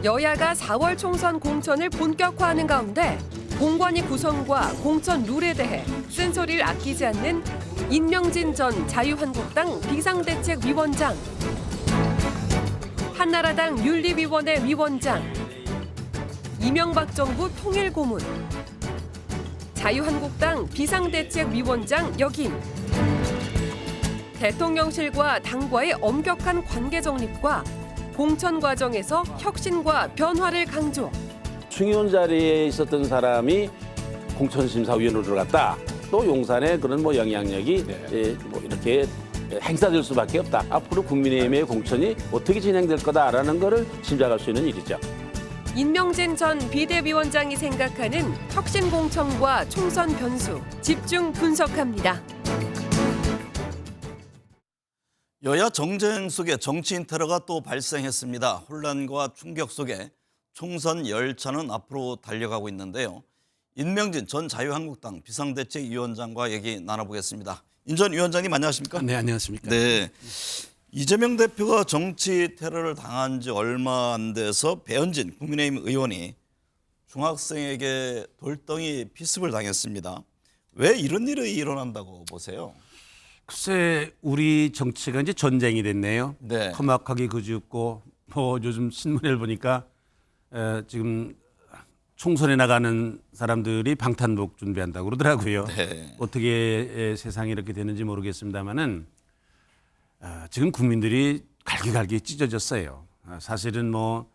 여야가 4월 총선 공천을 본격화하는 가운데 공관위 구성과 공천 룰에 대해 쓴소리를 아끼지 않는 임명진 전 자유한국당 비상대책위원장, 한나라당 윤리위원회 위원장, 이명박 정부 통일고문, 자유한국당 비상대책위원장 역임, 대통령실과 당과의 엄격한 관계 정립과 공천 과정에서 혁신과 변화를 강조. 중요한 자리에 있었던 사람이 공천심사위원으로 들어갔다. 또 용산의 그런 영향력이 뭐 이렇게 행사될 수밖에 없다. 앞으로 국민의힘의 공천이 어떻게 진행될 거다라는 것을 짐작할 수 있는 일이죠. 임명진 전 비대위원장이 생각하는 혁신 공천과 총선 변수 집중 분석합니다. 여야 정쟁 속에 정치인 테러가 또 발생했습니다. 혼란과 충격 속에 총선 열차는 앞으로 달려가고 있는데요. 임명진 전 자유한국당 비상대책위원장과 얘기 나눠보겠습니다. 임 전 위원장님 안녕하십니까? 네, 안녕하십니까? 네. 이재명 대표가 정치 테러를 당한 지 얼마 안 돼서 배현진 국민의힘 의원이 중학생에게 돌덩이 피습을 당했습니다. 왜 이런 일이 일어난다고 보세요? 글쎄 우리 정치가 이제 전쟁이 됐네요. 네. 험악하게 그지없고 뭐 요즘 신문을 보니까 지금 총선에 나가는 사람들이 방탄복 준비한다고 그러더라고요. 네. 어떻게 세상이 이렇게 되는지 모르겠습니다만은 지금 국민들이 갈기갈기 찢어졌어요. 사실은 뭐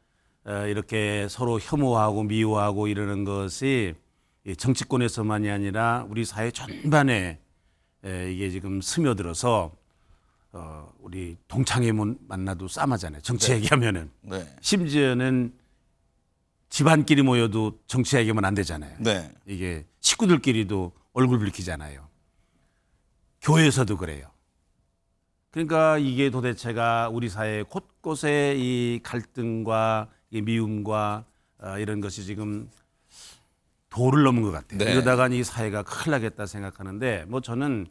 이렇게 서로 혐오하고 미워하고 이러는 것이 정치권에서만이 아니라 우리 사회 전반에 이게 지금 스며들어서 우리 동창회 만나도 싸움하잖아요. 정치 얘기하면은. 네. 심지어는 집안끼리 모여도 정치 얘기하면 안 되잖아요. 네. 이게 식구들끼리도 얼굴 붉히잖아요. 교회에서도 그래요. 그러니까 이게 도대체가 우리 사회 곳곳에 이 갈등과 이 미움과 이런 것이 지금 도를 넘은 것 같아요. 네. 이러다가 이 사회가 큰일 나겠다 생각하는데 뭐 저는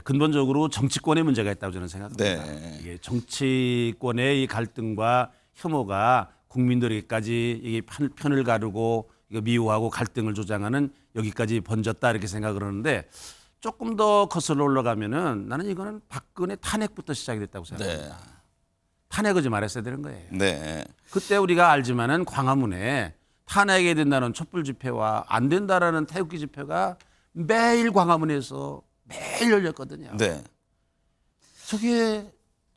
근본적으로 정치권에 문제가 있다고 저는 생각합니다. 네. 이게 정치권의 이 갈등과 혐오가 국민들에게까지 이게 편을 가르고 이거 미워하고 갈등을 조장하는 여기까지 번졌다 이렇게 생각을 하는데 조금 더 거슬러 올라가면은 나는 이거는 박근혜 탄핵부터 시작이 됐다고 생각합니다. 네. 탄핵을 좀 말했어야 되는 거예요. 네. 그때 우리가 알지만은 광화문에 탄핵이 된다는 촛불 집회와 안 된다라는 태극기 집회가 매일 광화문에서 매일 열렸거든요. 네. 저게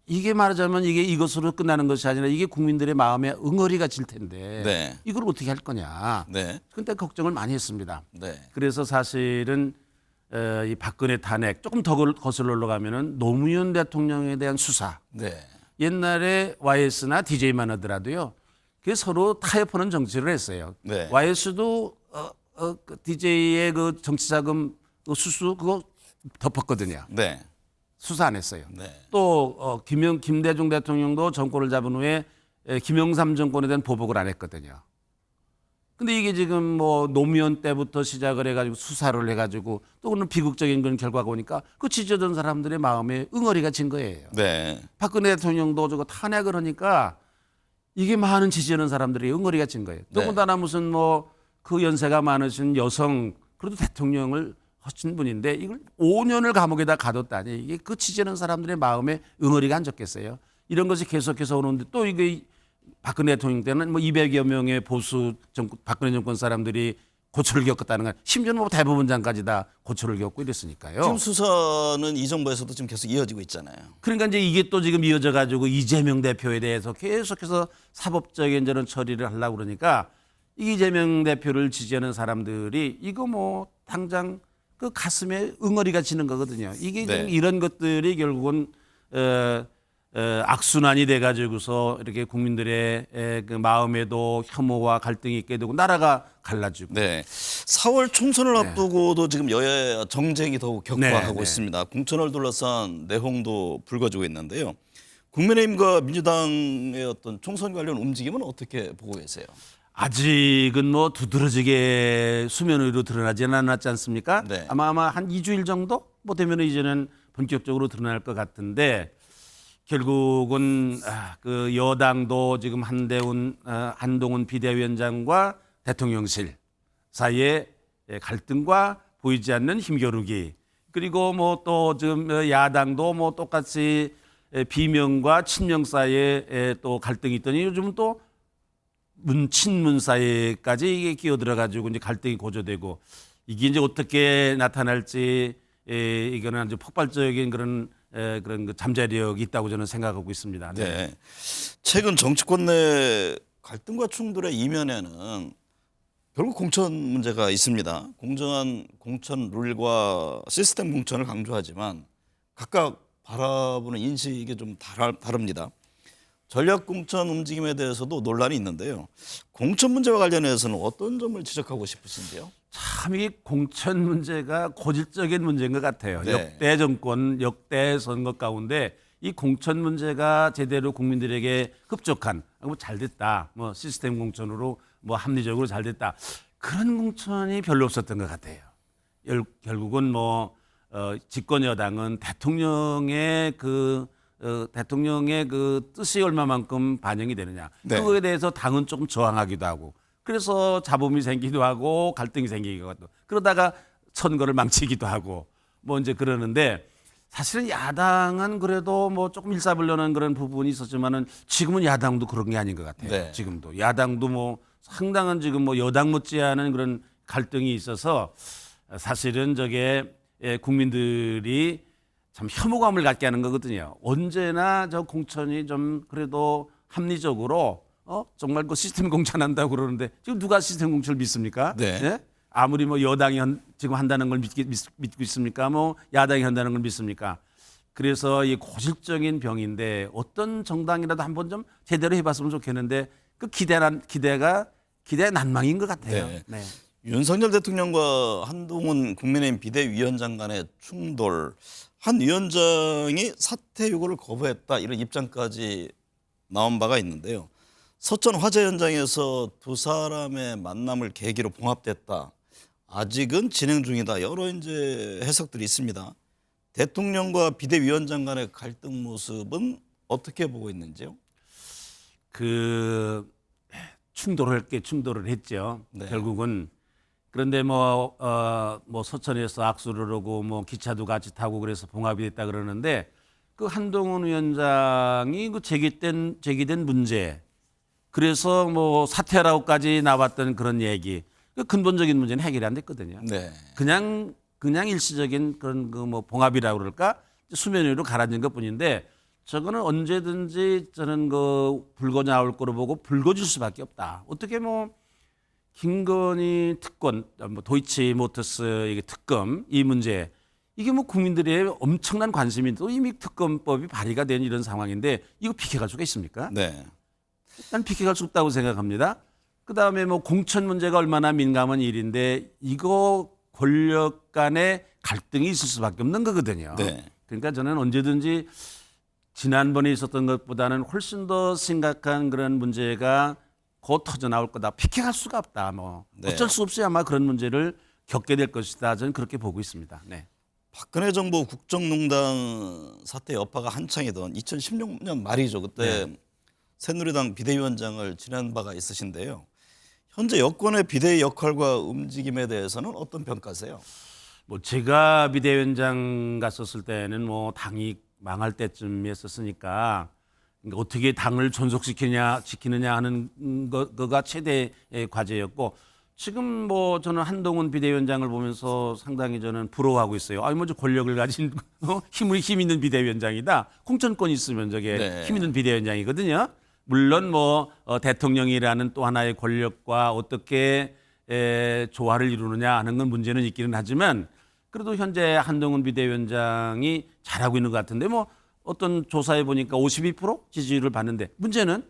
이게 말하자면 이게 이것으로 끝나는 것이 아니라 이게 국민들의 마음에 응어리가 질 텐데 네. 이걸 어떻게 할 거냐. 네. 그때 걱정을 많이 했습니다. 네. 그래서 사실은 이 박근혜 탄핵 조금 더 거슬러 올라가면은 노무현 대통령에 대한 수사. 네. 옛날에 YS나 DJ만 하더라도요. 그게 서로 타협하는 정치를 했어요. 네. YS도 DJ의 그 정치자금 수수 그거 덮었거든요. 네. 수사 안 했어요. 네. 또 김대중 대통령도 정권을 잡은 후에 김영삼 정권에 대한 보복을 안 했거든요. 근데 이게 지금 뭐 노무현 때부터 시작을 해가지고 수사를 해가지고 또 그런 비극적인 그런 결과가 오니까 그 지지하던 사람들의 마음에 응어리가 진 거예요. 네. 박근혜 대통령도 저거 탄핵을 하니까 이게 많은 지지하는 사람들이 응어리가 진 거예요. 네. 더군다나 무슨 뭐 그 연세가 많으신 여성 그래도 대통령을 하신 분인데 이걸 5년을 감옥에다 가뒀다니 이게 그 지지하는 사람들의 마음에 응어리가 안 졌겠어요. 이런 것이 계속해서 오는데 또 이게 박근혜 대통령 때는 뭐 200여 명의 보수 박근혜 정권 사람들이 고초를 겪었다는 건 심지어는 뭐 대법원장까지 다 고초를 겪고 이랬으니까요. 지금 수사는 이 정부에서도 지금 계속 이어지고 있잖아요. 그러니까 이제 이게 또 지금 이어져 가지고 이재명 대표에 대해서 계속해서 사법적인 저런 처리를 하려고 그러니까 이재명 대표를 지지하는 사람들이 이거 뭐 당장 그 가슴에 응어리가 지는 거거든요. 이게 네. 지금 이런 것들이 결국은 악순환이 돼가지고서 이렇게 국민들의 그 마음에도 혐오와 갈등이 있게 되고 나라가 갈라지고. 네. 4월 총선을 앞두고도 지금 여야 정쟁이 더욱 격화하고 네, 네. 있습니다. 공천을 둘러싼 내홍도 불거지고 있는데요. 국민의힘과 민주당의 어떤 총선 관련 움직임은 어떻게 보고 계세요? 아직은 뭐 두드러지게 수면 위로 드러나지는 않았지 않습니까? 네. 아마 한 2주일 정도 뭐 되면 이제는 본격적으로 드러날 것 같은데 결국은 그 여당도 지금 한동훈 비대위원장과 대통령실 사이에 갈등과 보이지 않는 힘겨루기, 그리고 뭐 또 지금 야당도 뭐 똑같이 비명과 친명 사이에 또 갈등이 있더니 요즘은 또 친문 사이에까지 이게 끼어들어 가지고 이제 갈등이 고조되고, 이게 이제 어떻게 나타날지 이거는 아주 폭발적인 그런 그 잠재력이 있다고 저는 생각하고 있습니다. 네. 최근 정치권 내 갈등과 충돌의 이면에는 결국 공천 문제가 있습니다. 공정한 공천 룰과 시스템 공천을 강조하지만 각각 바라보는 인식이 좀 다릅니다. 전략 공천 움직임에 대해서도 논란이 있는데요. 공천 문제와 관련해서는 어떤 점을 지적하고 싶으신데요? 참 이 공천 문제가 고질적인 문제인 것 같아요. 네. 역대 정권, 역대 선거 가운데 이 공천 문제가 제대로 국민들에게 흡족한, 뭐 잘 됐다, 뭐 시스템 공천으로 뭐 합리적으로 잘 됐다, 그런 공천이 별로 없었던 것 같아요. 결국은 뭐 집권 여당은 대통령의 그 뜻이 얼마만큼 반영이 되느냐, 네. 그거에 대해서 당은 조금 저항하기도 하고, 그래서 잡음이 생기기도 하고 갈등이 생기기도 하고, 그러다가 선거를 망치기도 하고 뭐 이제 그러는데, 사실은 야당은 그래도 뭐 조금 일사불란한 그런 부분이 있었지만은 지금은 야당도 그런 게 아닌 것 같아요. 네. 지금도 야당도 뭐 상당한 지금 뭐 여당 못지않은 그런 갈등이 있어서 사실은 저게 국민들이 참 혐오감을 갖게 하는 거거든요. 언제나 저 공천이 좀 그래도 합리적으로 정말 그 시스템 공천한다고 그러는데 지금 누가 시스템 공천을 믿습니까? 네. 예? 아무리 뭐 여당이 지금 한다는 걸 믿고 있습니까? 뭐 야당이 한다는 걸 믿습니까? 그래서 이 고질적인 병인데, 어떤 정당이라도 한번 좀 제대로 해봤으면 좋겠는데 그 기대가 난망인 것 같아요. 네. 네. 윤석열 대통령과 한동훈 국민의힘 비대위원장 간의 충돌, 한 위원장이 사퇴 요구를 거부했다, 이런 입장까지 나온 바가 있는데요. 서천 화재 현장에서 두 사람의 만남을 계기로 봉합됐다, 아직은 진행 중이다, 여러 이제 해석들이 있습니다. 대통령과 비대위원장 간의 갈등 모습은 어떻게 보고 있는지요? 그 충돌을 했죠. 네. 결국은. 그런데 뭐 서천에서 악수를 하고 뭐 기차도 같이 타고 그래서 봉합이 됐다 그러는데, 그 한동훈 위원장이 그 제기된 문제, 그래서 뭐 사퇴하라고까지 나왔던 그런 얘기, 그 근본적인 문제는 해결이 안 됐거든요. 네. 그냥 일시적인 그런 그 뭐 봉합이라고 그럴까, 수면 위로 가라앉은 것뿐인데, 저거는 언제든지 저는 그 불고 나올 거로 보고 불거질 수밖에 없다. 어떻게 뭐 김건희 특권, 뭐 도이치모터스 이게 특검, 이 문제, 이게 뭐 국민들의 엄청난 관심이, 또 이미 특검법이 발의가 된 이런 상황인데 이거 비켜갈 수가 있습니까? 네. 난 비켜갈 수 없다고 생각합니다. 그다음에 뭐 공천 문제가 얼마나 민감한 일인데 이거 권력 간의 갈등이 있을 수밖에 없는 거거든요. 네. 그러니까 저는 언제든지 지난번에 있었던 것보다는 훨씬 더 심각한 그런 문제가 곧 터져 나올 거다. 비켜갈 수가 없다. 뭐 네. 어쩔 수 없이 아마 그런 문제를 겪게 될 것이다. 저는 그렇게 보고 있습니다. 네. 박근혜 정부 국정농단 사태 여파가 한창이던 2016년 말이죠. 그때 새누리당 비대위원장을 지낸 바가 있으신데요. 현재 여권의 비대위 역할과 움직임에 대해서는 어떤 평가세요? 뭐 제가 비대위원장 갔었을 때는 뭐 당이 망할 때쯤이었으니까, 그러니까 어떻게 당을 지키느냐 하는 거가 최대의 과제였고, 지금 뭐 저는 한동훈 비대위원장을 보면서 상당히 저는 부러워하고 있어요. 아니 뭐저 권력을 가진 힘 있는 비대위원장이다. 공천권이 있으면 저게 네. 힘 있는 비대위원장이거든요. 물론 뭐 대통령이라는 또 하나의 권력과 어떻게 조화를 이루느냐 하는 건 문제는 있기는 하지만, 그래도 현재 한동훈 비대위원장이 잘하고 있는 것 같은데, 뭐 어떤 조사에 보니까 52% 지지율을 받는데, 문제는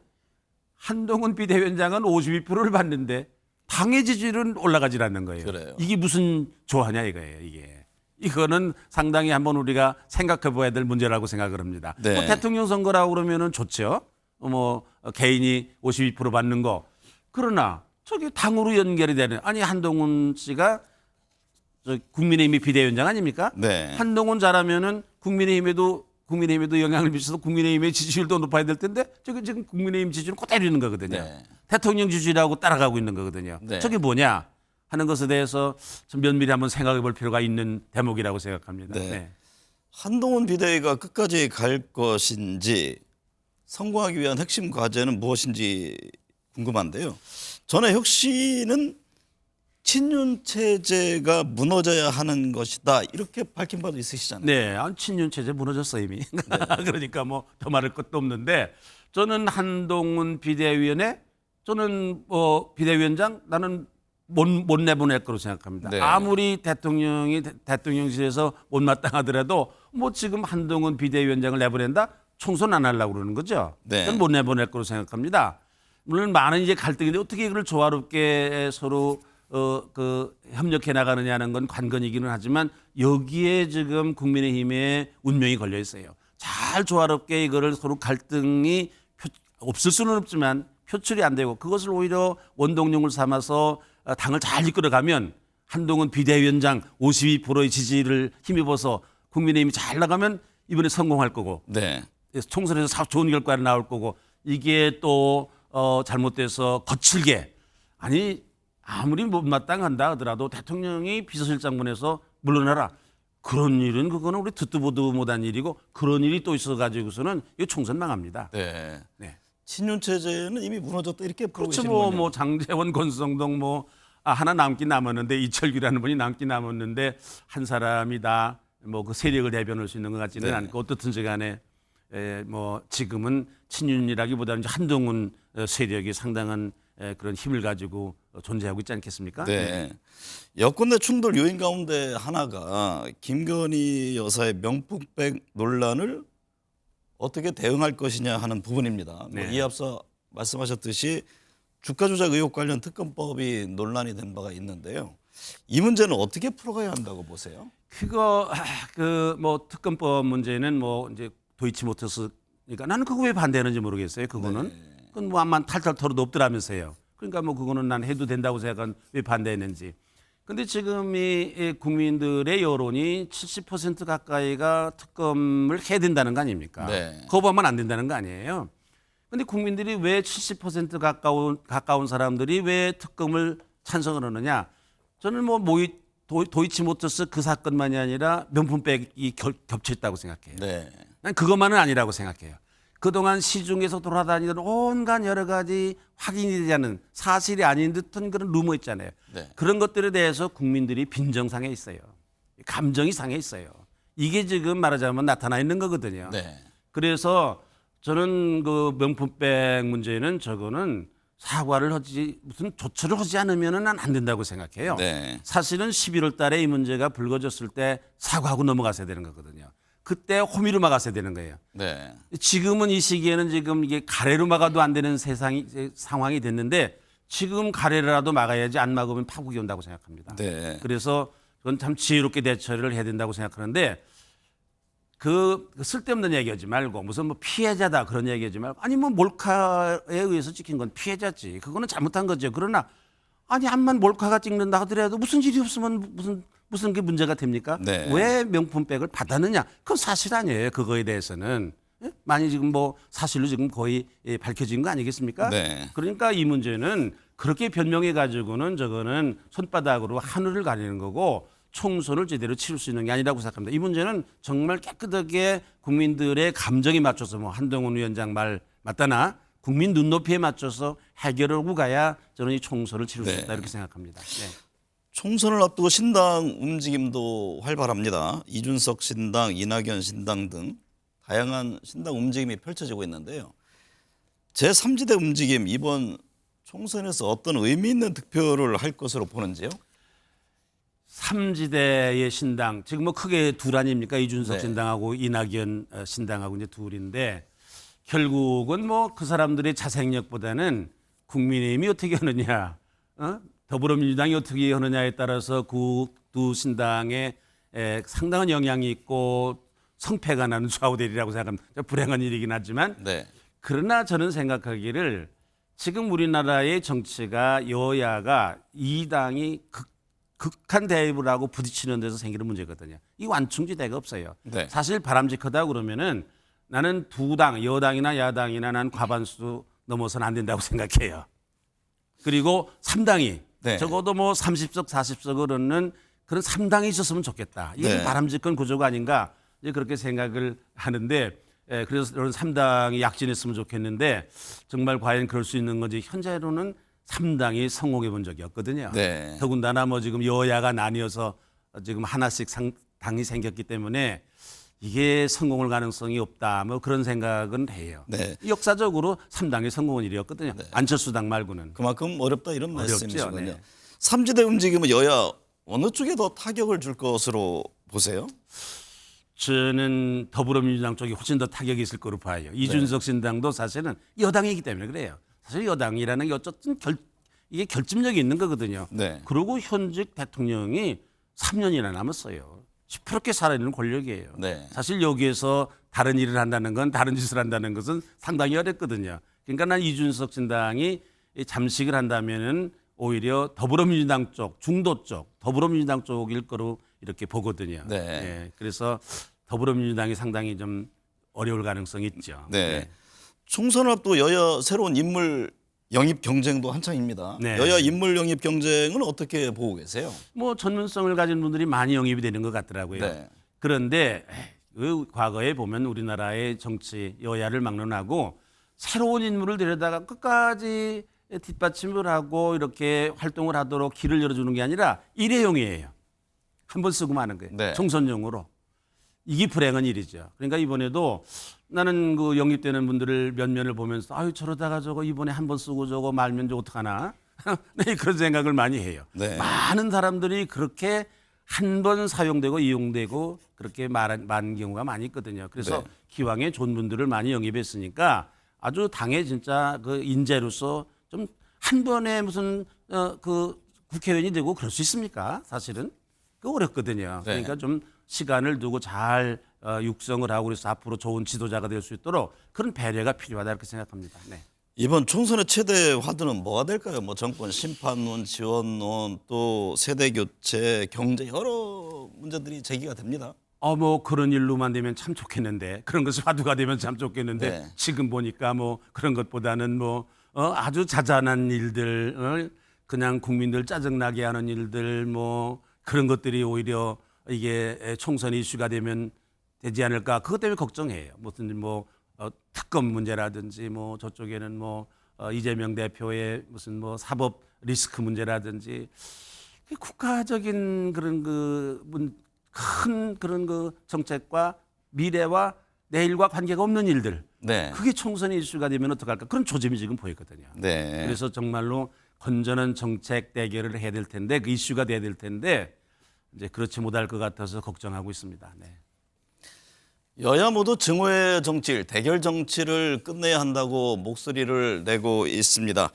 한동훈 비대위원장은 52%를 받는데 당의 지지율은 올라가질 않는 거예요. 그래요. 이게 무슨 조화냐 이거예요. 이거는 상당히 한번 우리가 생각해 봐야 될 문제라고 생각을 합니다. 네. 뭐 대통령 선거라고 그러면은 좋죠. 뭐 개인이 52% 받는 거. 그러나 저기 당으로 연결이 되는, 아니 한동훈 씨가 저 국민의힘 비대위원장 아닙니까? 네. 한동훈 잘하면은 국민의힘에도 국민의힘에도 영향을 미쳐서 국민의힘의 지지율도 높아야 될 텐데 저게 지금 국민의힘 지지율을 그대로 있는 거거든요. 네. 대통령 지지율하고 따라가고 있는 거거든요. 네. 저게 뭐냐 하는 것에 대해서 좀 면밀히 한번 생각해 볼 필요가 있는 대목이라고 생각합니다. 네. 네. 한동훈 비대위가 끝까지 갈 것인지 성공하기 위한 핵심 과제는 무엇인지 궁금한데요. 전에 혁신은 친윤 체제가 무너져야 하는 것이다 이렇게 밝힌 바도 있으시잖아요. 네, 친윤 체제 무너졌어 이미. 그러니까 뭐 더 말할 것도 없는데 저는 한동훈 비대위원회 저는 비대위원장 나는 못 내보낼 거로 생각합니다. 네. 아무리 대통령이 대통령실에서 못마땅하더라도 뭐 지금 한동훈 비대위원장을 내보낸다 총선 안 하려고 그러는 거죠. 네. 그건 못 내보낼 거로 생각합니다. 물론 많은 이제 갈등인데 어떻게 이걸 조화롭게 서로 협력해 나가느냐는 건 관건이기는 하지만 여기에 지금 국민의힘의 운명이 걸려 있어요. 잘 조화롭게 이거를 서로 갈등이 없을 수는 없지만 표출이 안 되고 그것을 오히려 원동력을 삼아서 당을 잘 이끌어가면 한동훈 비대위원장 52%의 지지를 힘입어서 국민의힘이 잘 나가면 이번에 성공할 거고 네. 총선에서 좋은 결과가 나올 거고 이게 또 잘못돼서 거칠게 아니 아무리 못마땅한다 하더라도 대통령이 비서실장 보내서 물러나라. 그런 일은 그거는 우리 듣도 보도 못한 일이고 그런 일이 또 있어가지고서는 이 총선 망합니다. 네. 네. 친윤 체제는 이미 무너졌다 이렇게 보고 그렇죠. 계시는군요. 뭐 장제원, 권성동 하나 남긴 남았는데 이철규라는 분이 남긴 남았는데 한 사람이 다 뭐 그 세력을 대변할 수 있는 것 같지는 네. 않고 어떻든지 간에 뭐 지금은 친윤이라기보다는 이제 한동훈 세력이 상당한 그런 힘을 가지고 존재하고 있지 않겠습니까? 네. 여권 내 충돌 요인 가운데 하나가 김건희 여사의 명품백 논란을 어떻게 대응할 것이냐 하는 부분입니다. 네. 이에 앞서 말씀하셨듯이 주가 조작 의혹 관련 특검법이 논란이 된 바가 있는데요. 이 문제는 어떻게 풀어가야 한다고 보세요? 그거 뭐 특검법 문제는 뭐 이제 도이치모터스 그러니까 나는 그거 왜 반대하는지 모르겠어요. 그거는 그건 뭐 아마 탈탈 털어도 없더라면서요. 그러니까 뭐 그거는 난 해도 된다고 생각한 왜 반대했는지. 근데 지금 이 국민들의 여론이 70% 가까이가 특검을 해야 된다는 거 아닙니까? 네. 거부하면 안 된다는 거 아니에요. 근데 국민들이 왜 70% 가까운 사람들이 왜 특검을 찬성을 하느냐? 저는 뭐 도이치모터스 그 사건만이 아니라 명품백이 겹쳐있다고 생각해요. 네. 난 그것만은 아니라고 생각해요. 그동안 시중에서 돌아다니던 온갖 여러 가지 확인이 되지 않은 사실이 아닌 듯한 그런 루머 있잖아요. 네. 그런 것들에 대해서 국민들이 빈정상해 있어요. 감정이 상해 있어요. 이게 지금 말하자면 나타나 있는 거거든요. 네. 그래서 저는 그 명품백 문제는 저거는 사과를 하지 무슨 조처를 하지 않으면은 난 안 된다고 생각해요. 네. 사실은 11월 달에 이 문제가 불거졌을 때 사과하고 넘어갔어야 되는 거거든요. 그때 호미로 막았어야 되는 거예요. 네. 지금은 이 시기에는 지금 이게 가래로 막아도 안 되는 상황이 됐는데 지금 가래라도 막아야지 안 막으면 파국이 온다고 생각합니다. 네. 그래서 그건 참 지혜롭게 대처를 해야 된다고 생각하는데 그 쓸데없는 얘기하지 말고 무슨 뭐 피해자다 그런 얘기하지 말고 아니 뭐 몰카에 의해서 찍힌 건 피해자지 그거는 잘못한 거죠. 그러나 아니 암만 몰카가 찍는다 하더라도 무슨 일이 없으면 무슨 게 문제가 됩니까? 네. 왜 명품백을 받았느냐? 그건 사실 아니에요. 그거에 대해서는 많이 지금 뭐 사실로 지금 거의 밝혀진 거 아니겠습니까? 네. 그러니까 이 문제는 그렇게 변명해 가지고는 저거는 손바닥으로 하늘을 가리는 거고 총선을 제대로 치를 수 있는 게 아니라고 생각합니다. 이 문제는 정말 깨끗하게 국민들의 감정에 맞춰서 뭐 한동훈 위원장 말 맞다나 국민 눈높이에 맞춰서 해결하고 가야 저는 이 총선을 치를 수 네. 있다 이렇게 생각합니다. 네. 총선을 앞두고 신당 움직임도 활발합니다. 이준석 신당, 이낙연 신당 등 다양한 신당 움직임이 펼쳐지고 있는데요. 제3지대 움직임 이번 총선에서 어떤 의미 있는 득표를 할 것으로 보는지요? 3지대의 신당 지금 뭐 크게 둘 아닙니까? 이준석 네. 신당하고 이낙연 신당하고 이제 둘인데 결국은 뭐 그 사람들의 자생력보다는 국민의힘이 어떻게 하느냐, 더불어민주당이 어떻게 하느냐에 따라서 그 두 신당에 상당한 영향이 있고 성패가 나는 좌우대리라고 생각합니다. 불행한 일이긴 하지만 네. 그러나 저는 생각하기를 지금 우리나라의 정치가 여야가 이 당이 극한 대립을 하고 부딪히는 데서 생기는 문제거든요. 이 완충지대가 없어요. 네. 사실 바람직하다 그러면은 나는 두 당, 여당이나 야당이나 난 과반수 넘어서는 안 된다고 생각해요. 그리고 3당이 네. 적어도 뭐 30석, 40석을 얻는 그런 3당이 있었으면 좋겠다. 이게 네. 바람직한 구조가 아닌가 이제 그렇게 생각을 하는데 그래서 이런 3당이 약진했으면 좋겠는데 정말 과연 그럴 수 있는 건지 현재로는 3당이 성공해 본 적이 없거든요. 네. 더군다나 뭐 지금 여야가 나뉘어서 지금 하나씩 당이 생겼기 때문에 이게 성공할 가능성이 없다. 뭐 그런 생각은 해요. 네. 역사적으로 3당이 성공한 일이었거든요. 안철수 당 말고는. 그만큼 어렵다 이런 어렵죠. 말씀이시군요. 네. 3지대 움직임은 여야 어느 쪽에 더 타격을 줄 것으로 보세요? 저는 더불어민주당 쪽이 훨씬 더 타격이 있을 거로 봐요. 이준석 신당도 사실은 여당이기 때문에 그래요. 사실 여당이라는 게 어쨌든 이게 결집력이 있는 거거든요. 네. 그리고 현직 대통령이 3년이나 남았어요. 시퍼렇게 살아있는 권력이에요. 네. 사실 여기에서 다른 일을 한다는 건 다른 짓을 한다는 것은 상당히 어렵거든요. 그러니까 난 이준석 신당이 잠식을 한다면은 오히려 더불어민주당 쪽, 중도 쪽, 더불어민주당 쪽일 거로 이렇게 보거든요. 네. 예, 그래서 더불어민주당이 상당히 좀 어려울 가능성이 있죠. 네. 총선 앞도 여야 새로운 인물 영입 경쟁도 한창입니다. 네. 여야 인물 영입 경쟁은 어떻게 보고 계세요? 뭐 전문성을 가진 분들이 많이 영입이 되는 것 같더라고요. 네. 그런데 그 과거에 보면 우리나라의 정치 여야를 막론하고 새로운 인물을 데려다가 끝까지 뒷받침을 하고 이렇게 활동을 하도록 길을 열어주는 게 아니라 일회용이에요. 한 번 쓰고 마는 거예요. 네. 총선용으로. 이게 불행한 일이죠. 그러니까 이번에도 나는 그 영입되는 분들을 몇 면을 보면서 아유 저러다가 저거 이번에 한 번 쓰고 저거 말면 저 어떡하나 네, 그런 생각을 많이 해요. 네. 많은 사람들이 그렇게 한 번 사용되고 이용되고 그렇게 많은 경우가 많이 있거든요. 그래서 네. 기왕에 좋은 분들을 많이 영입했으니까 아주 당의 진짜 그 인재로서 좀 한 번에 무슨 그 국회의원이 되고 그럴 수 있습니까? 사실은 그 어렵거든요. 네. 그러니까 좀 시간을 두고 잘 육성을 하고 그래서 앞으로 좋은 지도자가 될 수 있도록 그런 배려가 필요하다 이렇게 생각합니다. 네. 이번 총선의 최대 화두는 뭐가 될까요? 뭐 정권 심판론, 지원론, 또 세대 교체, 경제 여러 문제들이 제기가 됩니다. 뭐 그런 일로만 되면 참 좋겠는데 그런 것이 화두가 되면 참 좋겠는데 네. 지금 보니까 뭐 그런 것보다는 뭐 아주 자잘한 일들 그냥 국민들 짜증나게 하는 일들 뭐 그런 것들이 오히려 이게 총선 이슈가 되면 되지 않을까 그것 때문에 걱정해요. 무슨 뭐 특검 문제라든지 뭐 저쪽에는 뭐 이재명 대표의 무슨 뭐 사법 리스크 문제라든지 국가적인 그런 큰 그런 그 정책과 미래와 내일과 관계가 없는 일들. 네. 그게 총선의 이슈가 되면 어떡할까? 그런 조짐이 지금 보이거든요. 네. 그래서 정말로 건전한 정책 대결을 해야 될 텐데 그 이슈가 돼야 될 텐데 이제 그렇지 못할 것 같아서 걱정하고 있습니다. 네. 여야 모두 증오의 정치, 대결 정치를 끝내야 한다고 목소리를 내고 있습니다.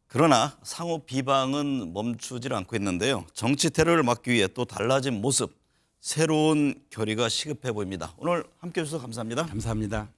그러나 상호 비방은 멈추질 않고 있는데요. 정치 테러를 막기 위해 또 달라진 모습, 새로운 결의가 시급해 보입니다. 오늘 함께해 주셔서 감사합니다. 감사합니다.